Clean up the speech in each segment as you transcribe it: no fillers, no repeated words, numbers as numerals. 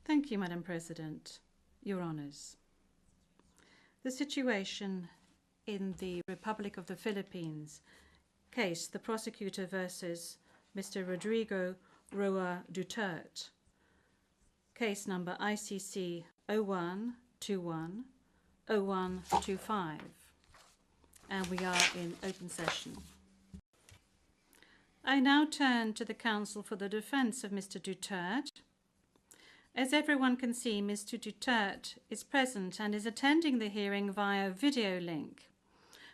Thank you, Madam President. Your Honours. The situation in the Republic of the Philippines case, the prosecutor versus Mr. Rodrigo Duterte, case number ICC 0121-0125. And we are in open session. I now turn to the counsel for the defence of Mr. Duterte. As everyone can see, Mr. Duterte is present and is attending the hearing via video link.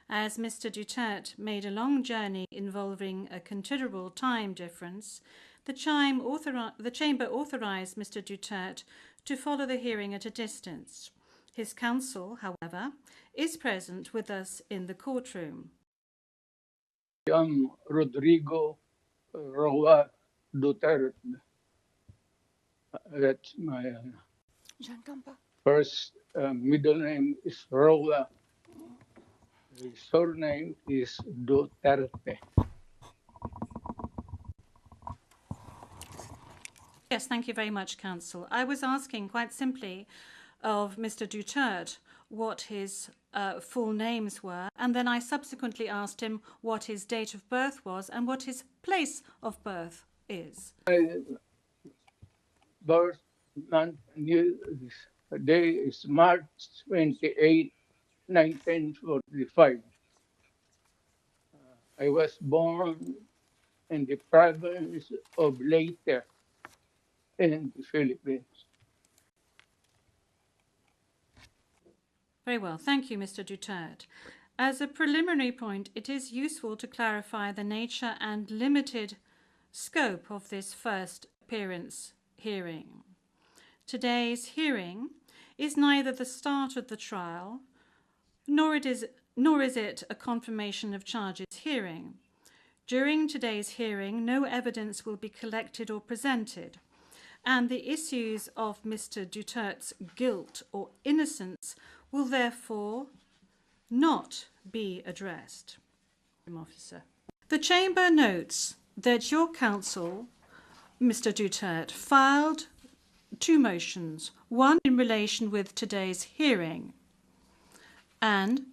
As Mr. Duterte made a long journey involving a considerable time difference, the Chamber authorised Mr. Duterte to follow the hearing at a distance. His counsel, however, is present with us in the courtroom. I am Rodrigo Duterte. That's my first middle name is Roa. The surname is Duterte. Yes, thank you very much, counsel. I was asking quite simply of Mr. Duterte what his full names were, and then I subsequently asked him what his date of birth was and what his place of birth is. Birth month day is March 28, 1945. I was born in the province of Leyte in the Philippines. Very well. Thank you, Mr. Duterte. As a preliminary point, it is useful to clarify the nature and limited scope of this first appearance hearing. Today's hearing is neither the start of the trial, nor is it a confirmation of charges hearing. During today's hearing, no evidence will be collected or presented, and the issues of Mr. Duterte's guilt or innocence will therefore not be addressed. Officer. The Chamber notes that your counsel, Mr. Duterte, filed two motions, one in relation with today's hearing, and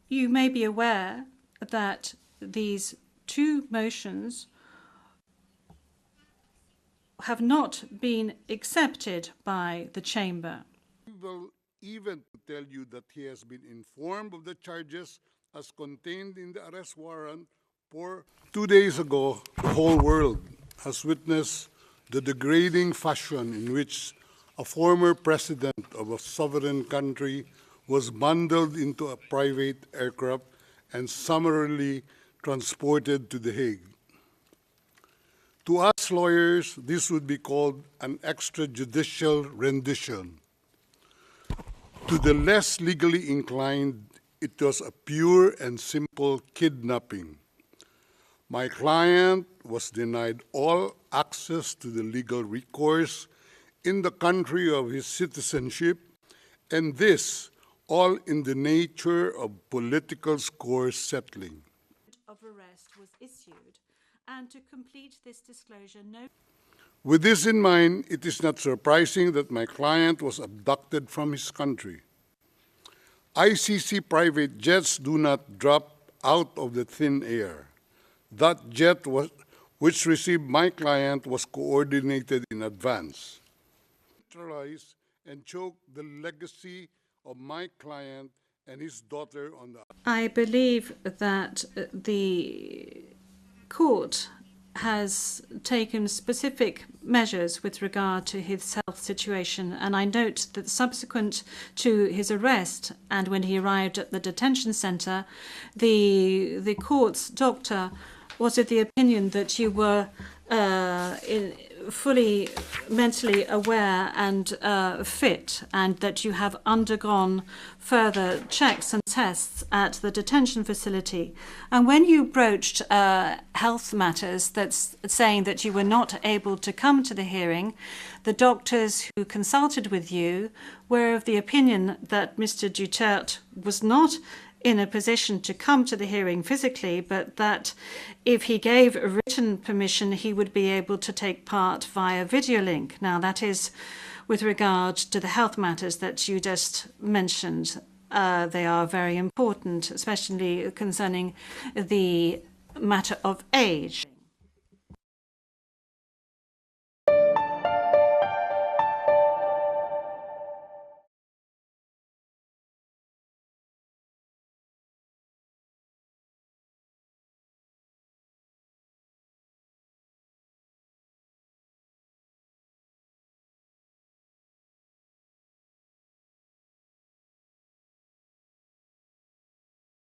you may be aware that these two motions have not been accepted by the Chamber. We will even tell you that he has been informed of the charges as contained in the arrest warrant for 2 days ago. The whole world has witnessed the degrading fashion in which a former president of a sovereign country was bundled into a private aircraft and summarily transported to The Hague. To us lawyers, this would be called an extrajudicial rendition. To the less legally inclined, it was a pure and simple kidnapping. My client was denied all access to the legal recourse in the country of his citizenship, and this all in the nature of political score settling. Of arrest was issued, and to complete this disclosure, With this in mind, it is not surprising that my client was abducted from his country. ICC private jets do not drop out of the thin air. That jet which received my client was coordinated in advance. Neutralize and choke the legacy of my client and his daughter on the... I believe that the court has taken specific measures with regard to his health situation, and I note that subsequent to his arrest and when he arrived at the detention centre, the court's doctor was of the opinion that you were fully mentally aware and fit, and that you have undergone further checks and tests at the detention facility. And when you broached health matters, that's saying that you were not able to come to the hearing, the doctors who consulted with you were of the opinion that Mr. Duterte was not in a position to come to the hearing physically, but that if he gave a written permission, he would be able to take part via video link. Now, that is with regard to the health matters that you just mentioned. They are very important, especially concerning the matter of age.